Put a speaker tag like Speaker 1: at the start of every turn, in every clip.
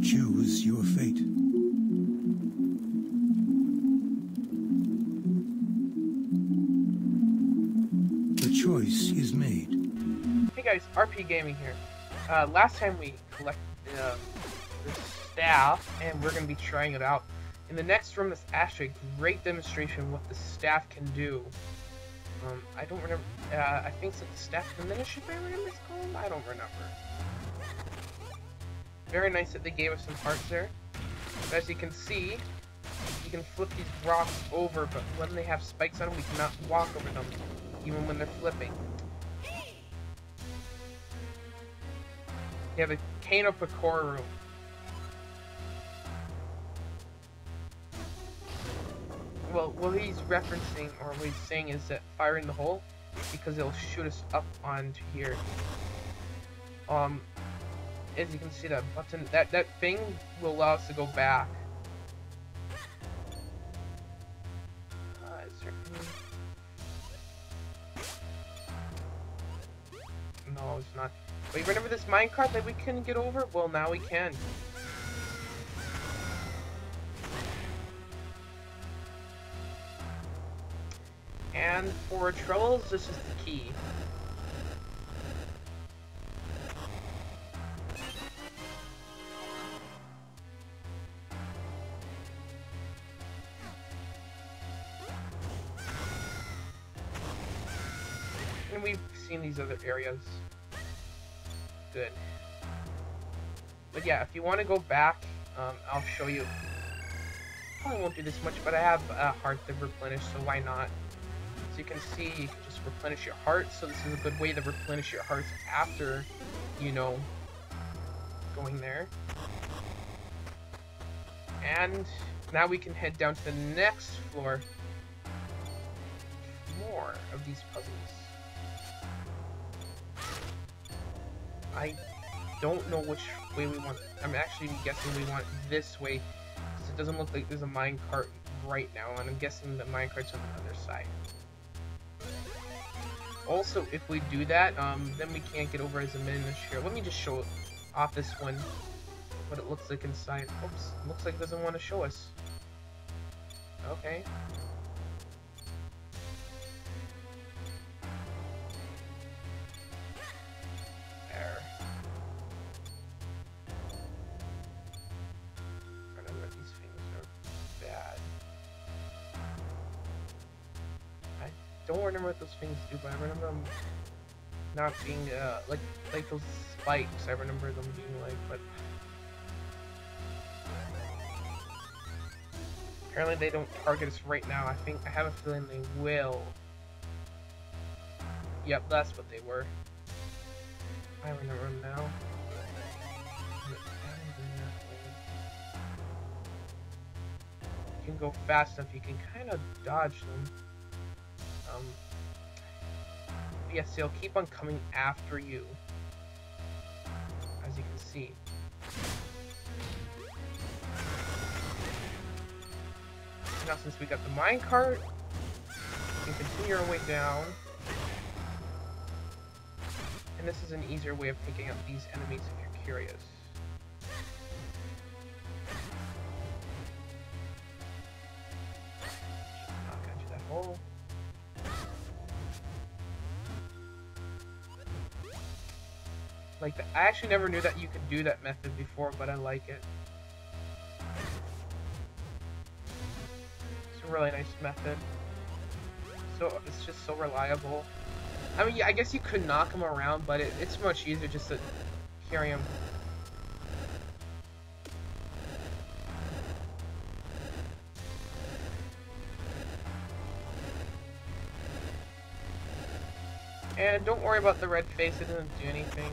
Speaker 1: Choose your fate. The choice is made.
Speaker 2: Hey guys, RPEGaming here. Last time we collected the staff, and we're going to be trying it out. In the next room, this actually a great demonstration of what the staff can do. I don't remember, I think it's like the staff of the Minish, if I remember it's called? I don't remember. Very nice that they gave us some hearts there. But as you can see, you can flip these rocks over, but when they have spikes on them, we cannot walk over them, even when they're flipping. You have a cane of Picoro. Well, what he's referencing, or what he's saying, is that fire in the hole, because it'll shoot us up onto here. As you can see, that button, that thing will allow us to go back. Is there any... No, it's not. Wait, remember this minecart that we couldn't get over? Well, now we can. And for trolls, this is the key. And we've seen these other areas. Good. But yeah, if you want to go back, I'll show you. Probably won't do this much, but I have a heart to replenish, so why not? So you can see, you can just replenish your hearts, so this is a good way to replenish your hearts after, you know, going there. And now we can head down to the next floor. More of these puzzles. I don't know which way we want. I'm actually guessing we want this way, because it doesn't look like there's a minecart right now, and I'm guessing the minecart's on the other side. Also, if we do that, then we can't get over as a Minish here. Let me just show off this one, what it looks like inside. Oops, looks like it doesn't want to show us. Okay. There. I don't know if these things are bad. I don't remember what those things do, but I remember them not being like those spikes. I remember them being like, but apparently they don't target us right now. I have a feeling they will. Yep, that's what they were. I remember them now. You can go fast enough. You can kind of dodge them. Yes, they'll keep on coming after you, as you can see. Now, since we got the minecart, we can continue our way down. And this is an easier way of picking up these enemies if you're curious. Not gonna do that hole. Like, I actually never knew that you could do that method before, but I like it. It's a really nice method. So, it's just so reliable. I mean, yeah, I guess you could knock them around, but it's much easier just to carry them. And don't worry about the red face, it doesn't do anything.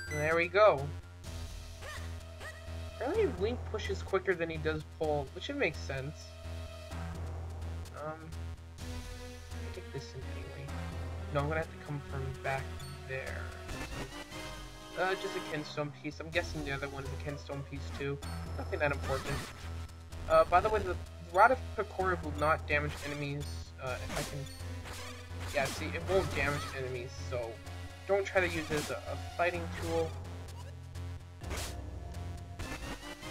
Speaker 2: And there we go. Apparently Link pushes quicker than he does pull, which would make sense. I'll take this in anyway. No, I'm gonna have to come from back there. Just a Kenstone piece. I'm guessing the other one is a Kenstone piece too. Nothing that important. By the way, the Rod of Picoro will not damage enemies, if I can... Yeah, see, it won't damage enemies, so don't try to use it as a fighting tool,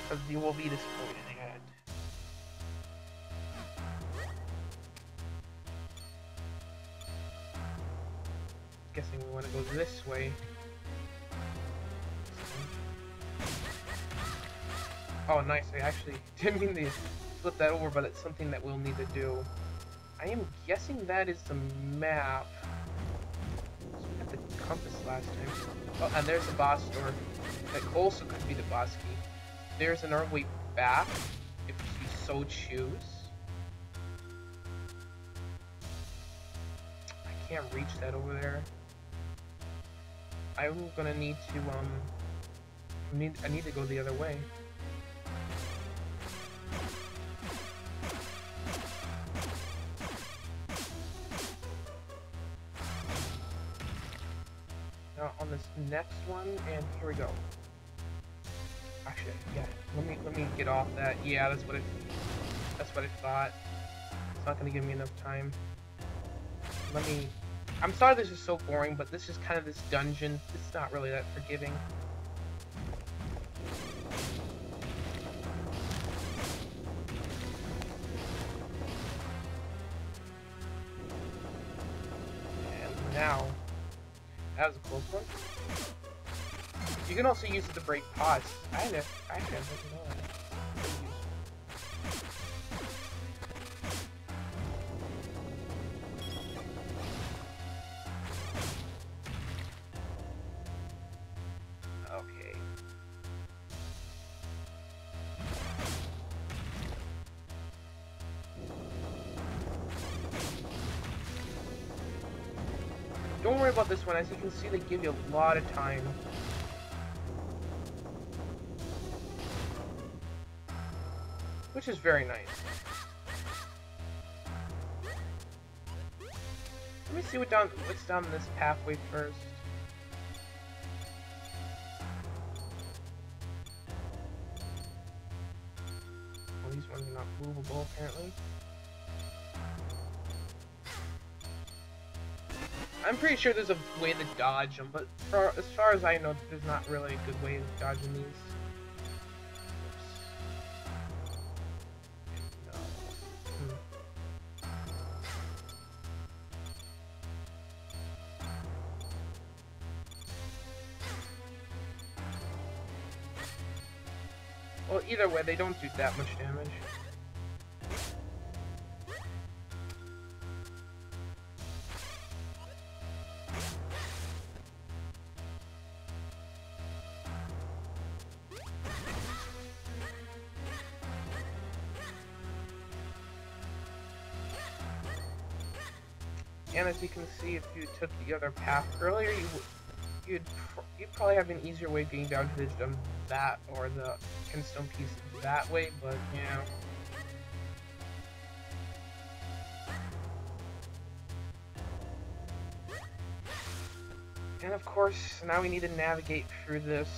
Speaker 2: because you will be disappointed in it. Guessing we want to go this way. Oh, nice. I actually didn't mean to flip that over, but it's something that we'll need to do. I am guessing that is the map. We had the compass last time. Oh, and there's the boss door. That also could be the boss key. There's another way back, if you so choose. I can't reach that over there. I'm gonna need to, I need to go the other way. Now on this next one, and here we go. Actually, yeah, let me get off that. Yeah, that's what I thought. It's not gonna give me enough time. I'm sorry this is so boring, but this is kind of this dungeon. It's not really that forgiving. And now, that was a close one. You can also use it to break pots. Actually, I didn't know that. Okay. Don't worry about this one. As you can see, they give you a lot of time. Which is very nice. Let me see what's down this pathway first. Well, these ones are not movable, apparently. I'm pretty sure there's a way to dodge them, but as far as I know, there's not really a good way of dodging these. Well, either way, they don't do that much damage. And as you can see, if you took the other path earlier, you'd probably have an easier way of getting down to the that or the Kinstone piece that way, but yeah. And of course, now we need to navigate through this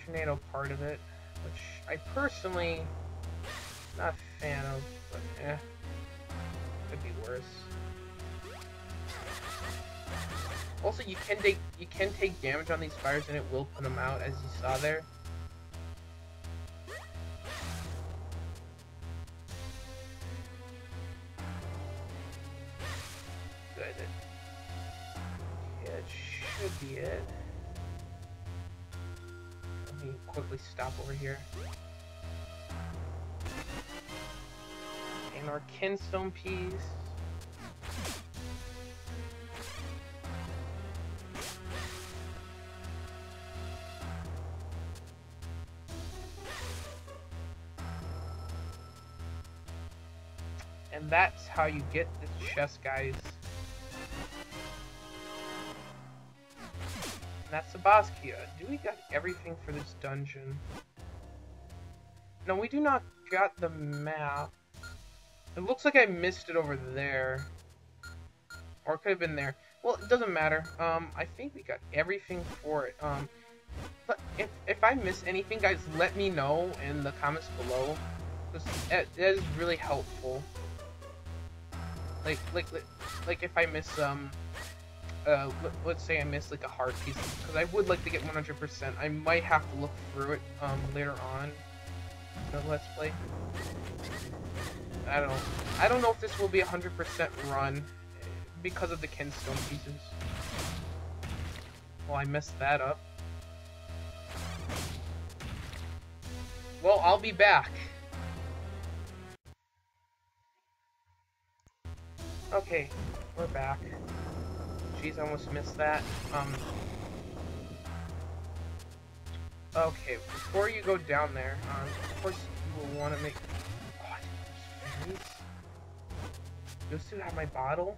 Speaker 2: tornado part of it, which I personally not a fan of, but eh, could be worse. Also, you can take damage on these fires, and it will put them out, as you saw there. Good. Yeah, it should be it. Let me quickly stop over here. And our Kinstone piece. And that's how you get the chest, guys. And that's the boss key. Do we got everything for this dungeon? No, we do not got the map. It looks like I missed it over there. Or it could have been there. Well, it doesn't matter. I think we got everything for it. But if I miss anything, guys, let me know in the comments below. That is really helpful. Like if I miss let's say I missed like a heart piece, because I would like to get 100%. I might have to look through it later on in the Let's Play. I don't know. I don't know if this will be 100% run because of the kinstone pieces. Well, I messed that up. Well, I'll be back. Okay, we're back. Jeez, I almost missed that. Okay, before you go down there, of course you will want to make... Oh, there's fairies? Those two have my bottle?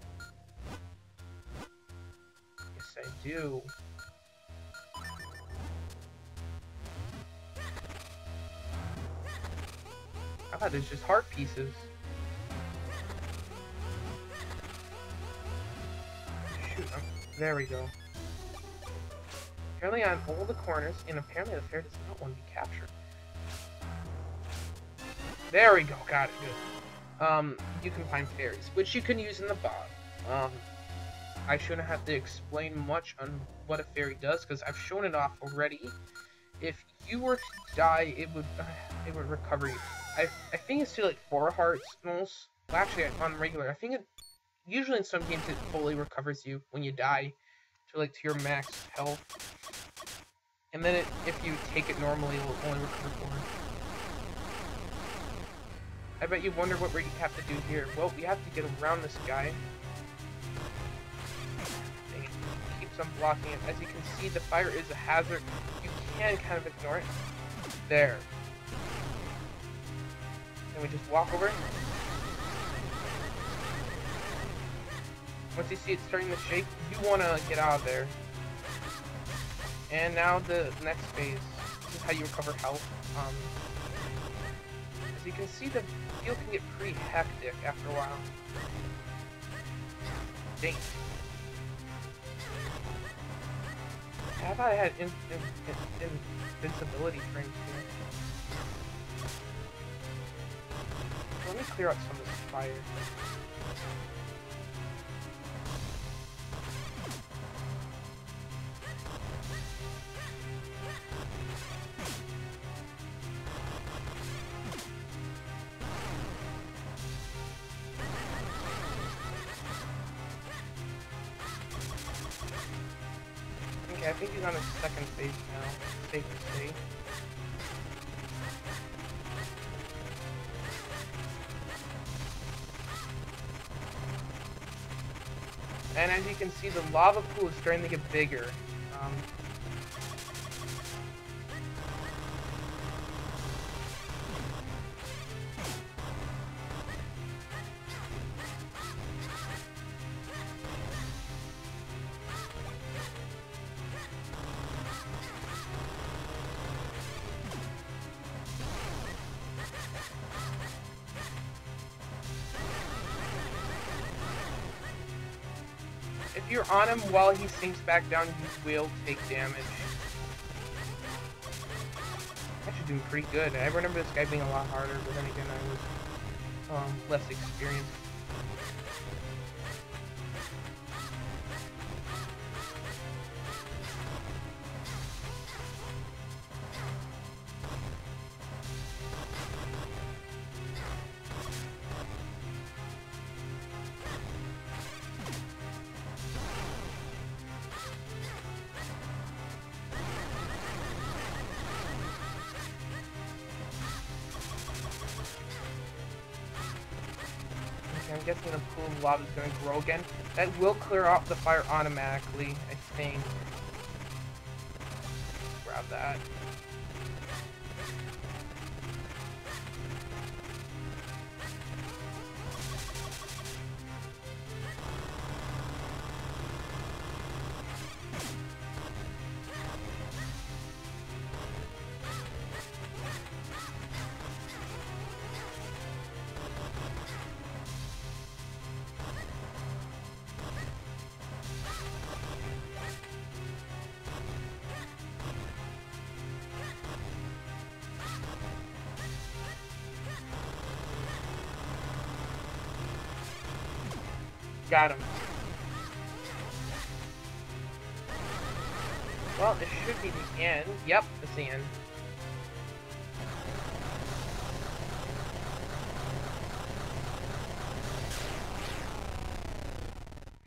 Speaker 2: Yes, I do. I thought there's just heart pieces. Shoot, there we go. Apparently on all the corners, and apparently the fairy does not want to be captured. There we go, got it, good. You can find fairies, which you can use in the bottle. I shouldn't have to explain much on what a fairy does, because I've shown it off already. If you were to die, it would recover you. I think it's to like 4 hearts most. Well, actually, on regular, I think it usually in some games it fully recovers you when you die to like to your max health. And then if you take it normally, it will only recover 4. I bet you wonder what we have to do here. Well, we have to get around this guy. Dang it. He keeps on blocking it. As you can see, the fire is a hazard. You can kind of ignore it. There. And we just walk over. Once you see it starting to shake, you want to get out of there. And now the next phase. This is how you recover health. As you can see, the field can get pretty hectic after a while. Dang. I thought I had invincibility frames here. Let me clear out some of this fire. Okay, I think he's on his second phase now. Safe to say. And as you can see, the lava pool is starting to get bigger. If you're on him while he sinks back down, you will take damage. Actually doing pretty good. I remember this guy being a lot harder, but then again I was less experienced. I'm guessing the pool of lava is going to grow again. That will clear off the fire automatically, I think. Grab that. Got him. Well, it should be the end. Yep, it's the end.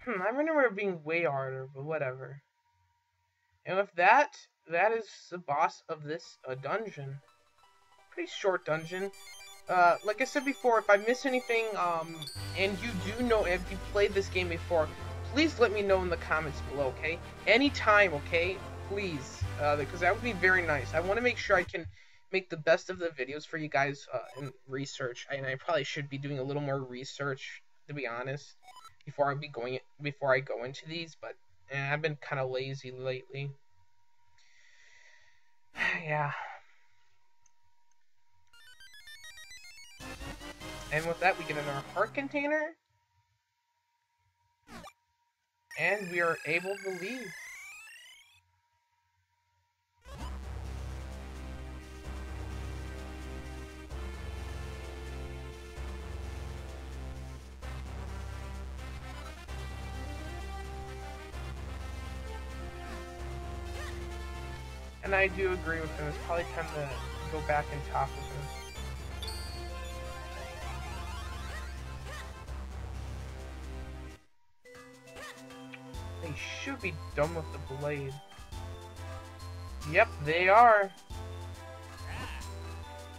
Speaker 2: I remember it being way harder, but whatever. And with that, that is the boss of this dungeon. Pretty short dungeon. Like I said before, if I miss anything, and you do know if you played this game before, please let me know in the comments below, okay? Anytime, okay? Please, because that would be very nice. I want to make sure I can make the best of the videos for you guys in research. And I probably should be doing a little more research, to be honest, before I go into these. But I've been kind of lazy lately. Yeah. And with that, we get another heart container. And we are able to leave. And I do agree with him. It's probably time to go back and talk with him. They should be done with the blade. Yep, they are.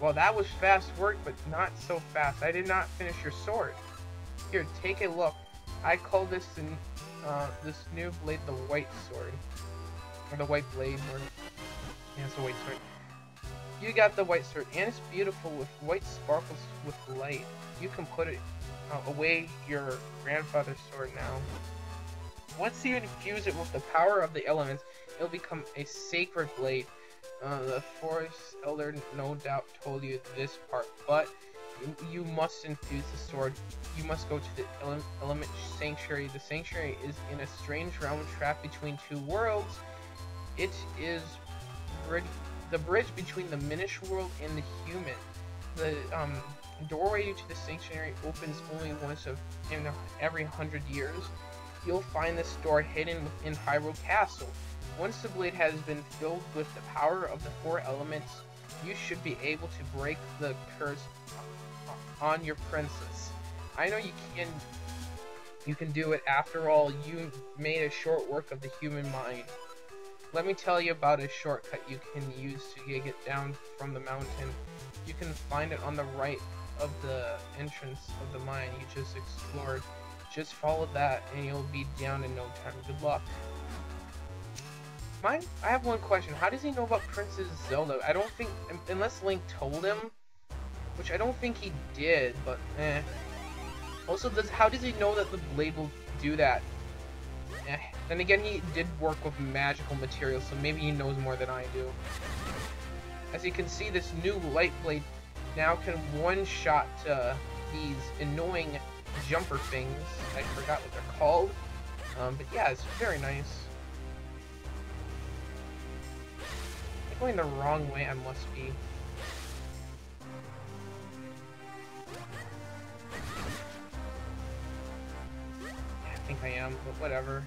Speaker 2: Well, that was fast work, but not so fast. I did not finish your sword. Here, take a look. I call this this new blade the white sword. Or the white blade, or... yeah, it's a white sword. You got the white sword, and it's beautiful with white sparkles with light. You can put it away your grandfather's sword now. Once you infuse it with the power of the elements, it'll become a sacred blade. The forest elder no doubt told you this part, but you must infuse the sword. You must go to the element sanctuary. The sanctuary is in a strange realm trapped between two worlds. It is the bridge between the Minish world and the human. The doorway to the sanctuary opens only once in every 100 years. You'll find this door hidden within Hyrule Castle. Once the blade has been filled with the power of the four elements, you should be able to break the curse on your princess. I know you can do it. After all, you made a short work of the human mind. Let me tell you about a shortcut you can use to get down from the mountain. You can find it on the right of the entrance of the mine you just explored. Just follow that and you'll be down in no time. Good luck. I have one question. How does he know about Princess Zelda? I don't think, unless Link told him, which I don't think he did, but eh. Also, how does he know that the blade will do that? Eh. Then again, he did work with magical materials, so maybe he knows more than I do. As you can see, this new light blade now can one-shot these annoying jumper things. I forgot what they're called. But yeah, it's very nice. I'm going the wrong way, I must be. I think I am, but whatever.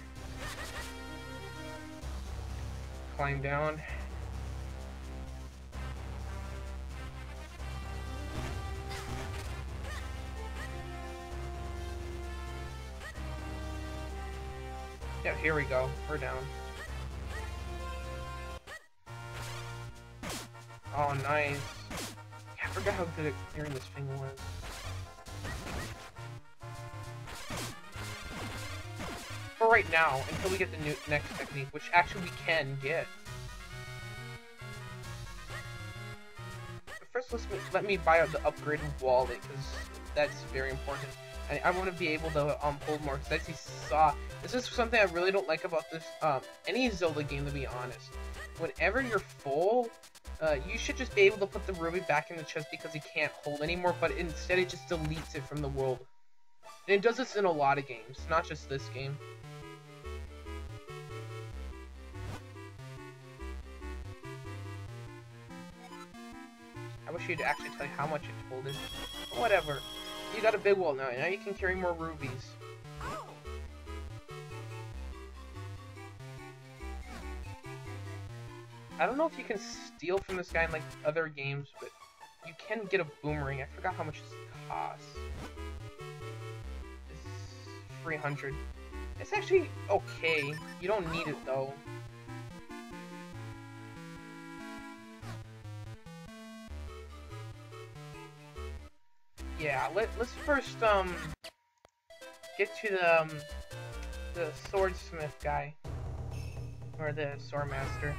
Speaker 2: Climb down. Yeah, here we go. We're down. Oh, nice. Yeah, I forgot how good at clearing this thing was. For right now, until we get the next technique, which actually we can get. But first, let me buy out the upgraded wallet, because that's very important. I want to be able to hold more, because as you saw, this is something I really don't like about this, any Zelda game, to be honest. Whenever you're full, you should just be able to put the ruby back in the chest because you can't hold anymore, but instead it just deletes it from the world. And it does this in a lot of games, not just this game. I wish you'd actually tell you how much it folded. But whatever. You got a big wall now. Now you can carry more rubies. I don't know if you can steal from this guy in like other games, but you can get a boomerang. I forgot how much this costs. It's 300. It's actually okay. You don't need it though. Yeah, let's first get to the swordsmith guy, or the swordmaster.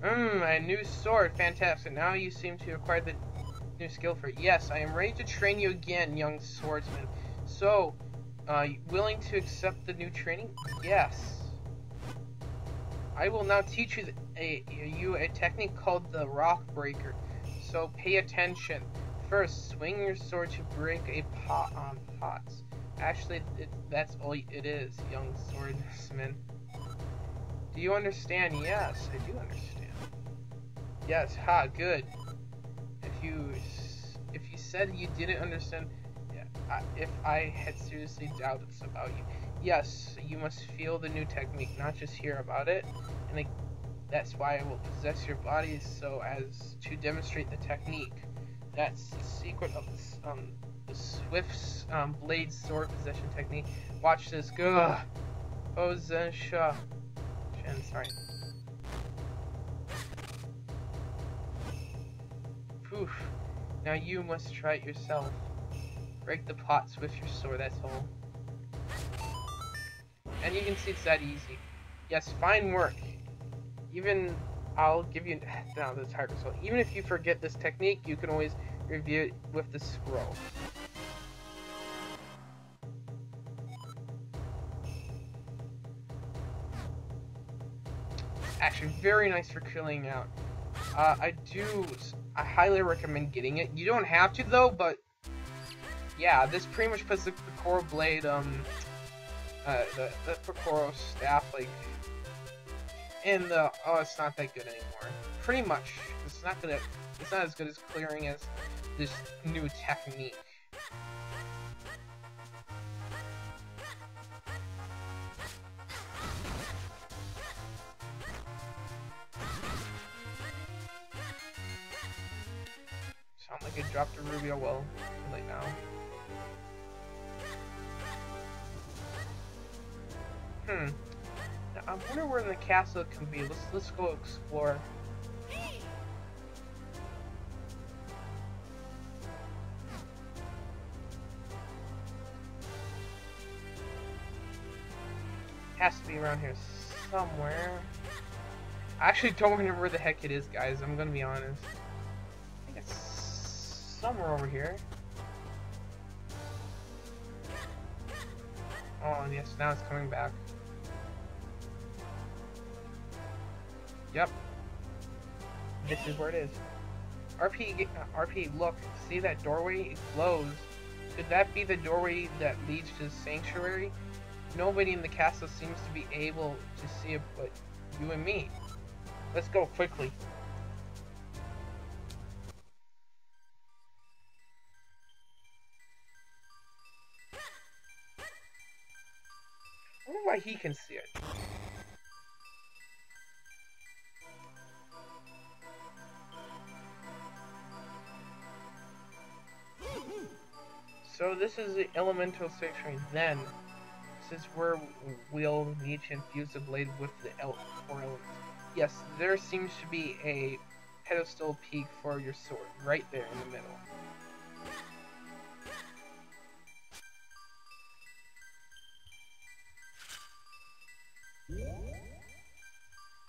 Speaker 2: A new sword, fantastic. Now you seem to acquire the new skill for it. Yes, I am ready to train you again, young swordsman. So, willing to accept the new training? Yes. I will now teach you a technique called the rock breaker. So pay attention. First, swing your sword to break a pot on pots. Actually, that's all it is, young swordsman. Do you understand? Yes, I do understand. Yes, ha, good. If you said you didn't understand, if I had seriously doubts about you, yes, you must feel the new technique, not just hear about it. And that's why I will possess your body so as to demonstrate the technique. That's the secret of the Swift's blade sword possession technique. Watch this. Go. Possession. Sorry. Poof. Now you must try it yourself. Break the pots with your sword, that's all. And you can see it's that easy. Yes, fine work. Even I'll give you now the tiger sword. Even if you forget this technique, you can always review it with the scroll. Actually, very nice for killing out. I highly recommend getting it. You don't have to though, but yeah, this pretty much puts the Picoro blade, the Picoro staff, like, in the, oh, it's not that good anymore. Pretty much, it's not as good as clearing as this new technique. Sound like it dropped a ruby, oh well, too late now. Now, I wonder where the castle can be. Let's go explore. Has to be around here somewhere. I actually don't remember where the heck it is, guys. I'm gonna be honest. I think it's somewhere over here. Oh, yes, now it's coming back. Yep. This is where it is. RP, look. See that doorway? It glows. Could that be the doorway that leads to the sanctuary? Nobody in the castle seems to be able to see it but you and me. Let's go quickly. I wonder why he can see it. So this is the elemental sanctuary. Then, this is where we'll need to infuse the blade with the four elements. Yes, there seems to be a pedestal peak for your sword, right there in the middle.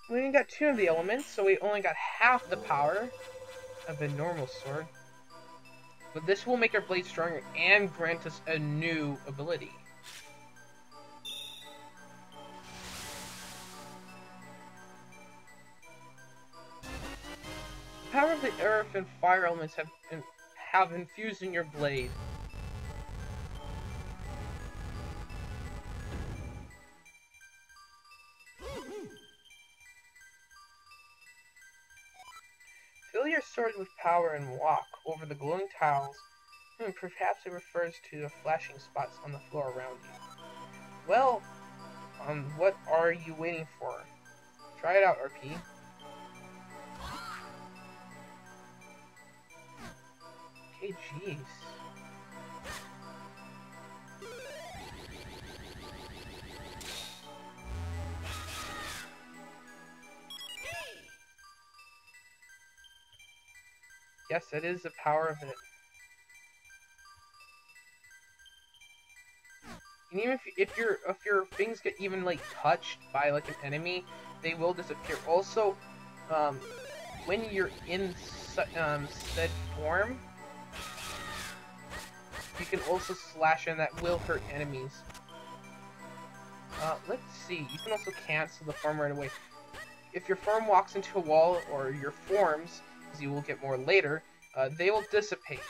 Speaker 2: We only got 2 of the elements, so we only got half the power of a normal sword. But this will make our blade stronger and grant us a new ability. The power of the earth and fire elements have infused in your blade. Fill your sword with power and walk over the glowing tiles. Perhaps it refers to the flashing spots on the floor around you. Well, what are you waiting for? Try it out, RP. Okay, jeez. Yes, that is the power of it. And even if your things get even like touched by like an enemy, they will disappear. Also, when you're in said form, you can also slash, and that will hurt enemies. Let's see. You can also cancel the form right away. If your form walks into a wall, or your forms, as you will get more later, they will dissipate.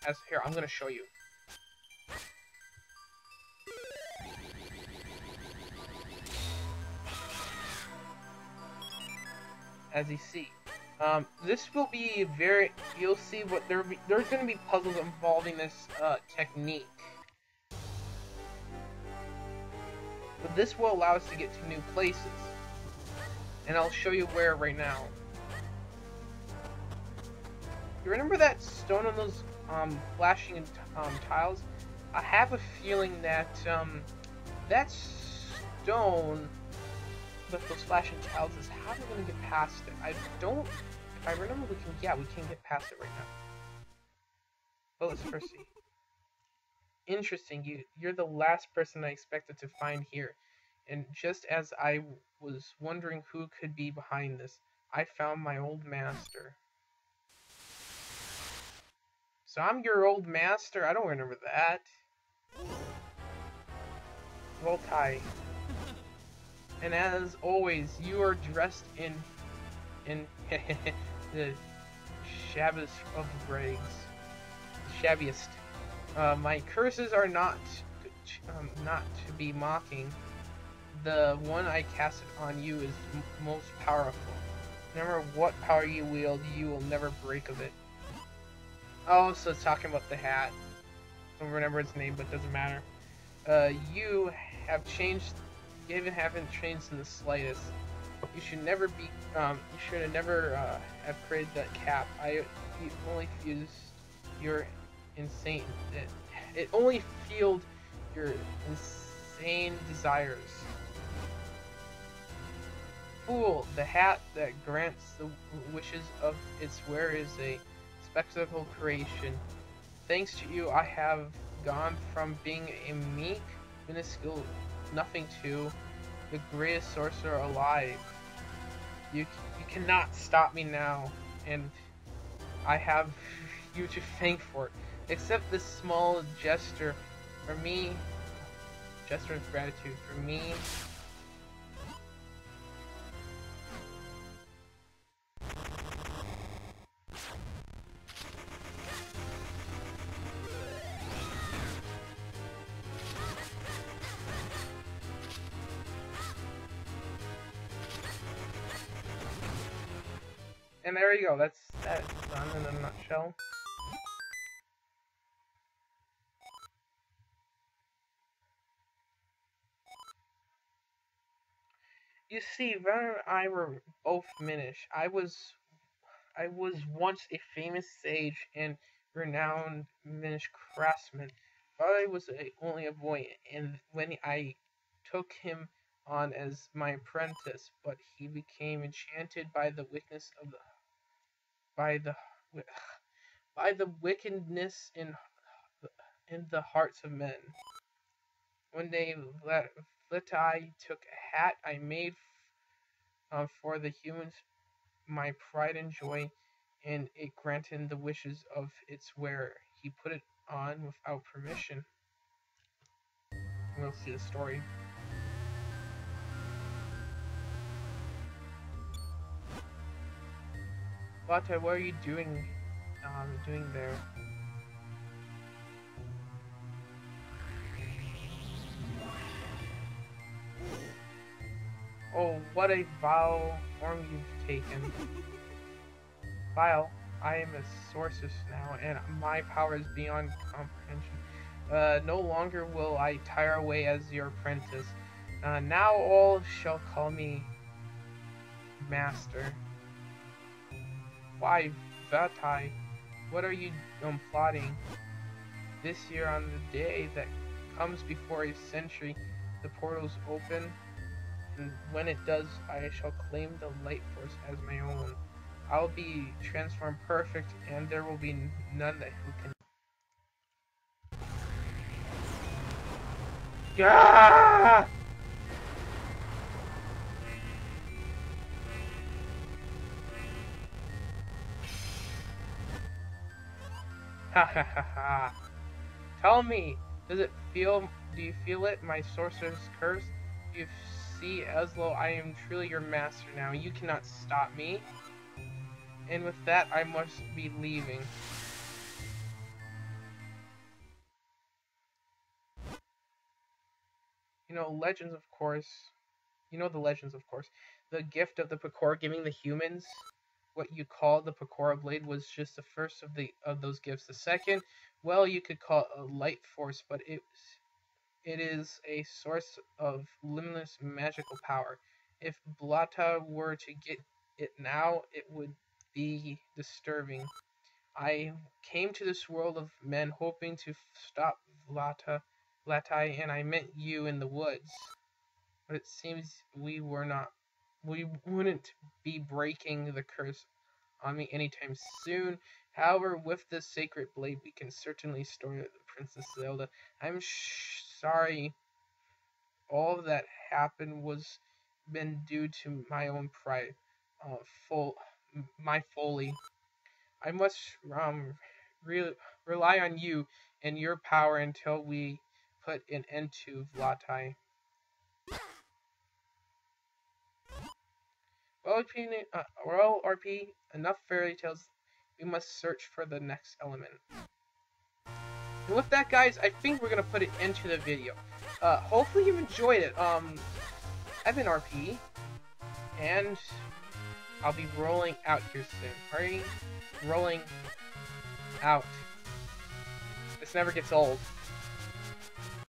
Speaker 2: As here, I'm gonna show you. As you see, this will be very. You'll see what there's gonna be puzzles involving this technique. But this will allow us to get to new places, and I'll show you where right now. You remember that stone on those flashing tiles? I have a feeling that that stone with those flashing tiles is how we're gonna get past it. I don't. If I remember, we can. Yeah, we can get past it right now. But let's first see. Interesting. You're the last person I expected to find here, and just as I was wondering who could be behind this, I found my old master. So I'm your old master? I don't remember that. Roll tie. And as always, you are dressed in the shabbiest of rags. Shabbiest. My curses are not to be mocking. The one I casted on you is most powerful. No matter what power you wield, you will never break of it. Oh, so it's talking about the hat. I don't remember its name, but it doesn't matter. You have changed. You even haven't changed in the slightest. You should never be. You should have never have created that cap. You only fused your insane. It only fueled your insane desires. Fool! The hat that grants the wishes of its wearer is a spectacle creation. Thanks to you, I have gone from being a meek, minuscule nothing to the greatest sorcerer alive. You cannot stop me now, and I have you to thank for it. Accept this small gesture for me. Gesture of gratitude for me. And there you go, that's done in a nutshell. You see, Ren and I were both Minish. I was once a famous sage and renowned Minish craftsman. Father was only a boy, and when I took him on as my apprentice, but he became enchanted by the wickedness of the by the by the wickedness in the hearts of men. One day, I took a hat I made for the humans, my pride and joy, and it granted the wishes of its wearer. He put it on without permission. We'll see the story. Bata, what are you doing there? Oh, what a vile form you've taken. Vile, I am a sorceress now, and my power is beyond comprehension. No longer will I tire away as your apprentice. Now all shall call me master. Why, Vatai? What are you plotting? This year, on the day that comes before a century, the portals open, and when it does, I shall claim the Light Force as my own. I'll be transformed perfect, and there will be none who can. Gah! Ha ha ha ha! Tell me, do you feel it, my sorcerer's curse? You see, Eslo, I am truly your master now. You cannot stop me. And with that, I must be leaving. You know, legends, of course. You know the legends, of course. The gift of the Pecora giving the humans what you call the Pecora blade was just the first of those gifts. The second, well, you could call it a light force, but it is a source of limitless magical power. If Blata were to get it now, it would be disturbing. I came to this world of men hoping to stop Vlatai, and I met you in the woods. But it seems we wouldn't be breaking the curse on me anytime soon. However, with this sacred blade, we can certainly restore the Princess Zelda. I'm sorry. All that happened was been due to my own pride, full my folly. I must re- rely on you and your power until we put an end to Vlatai. Well, RP, enough fairy tales. We must search for the next element. And with that, guys, I think we're gonna put it into the video. Hopefully you enjoyed it. I've been RP, and I'll be rolling out here soon. Alright? Rolling out. This never gets old.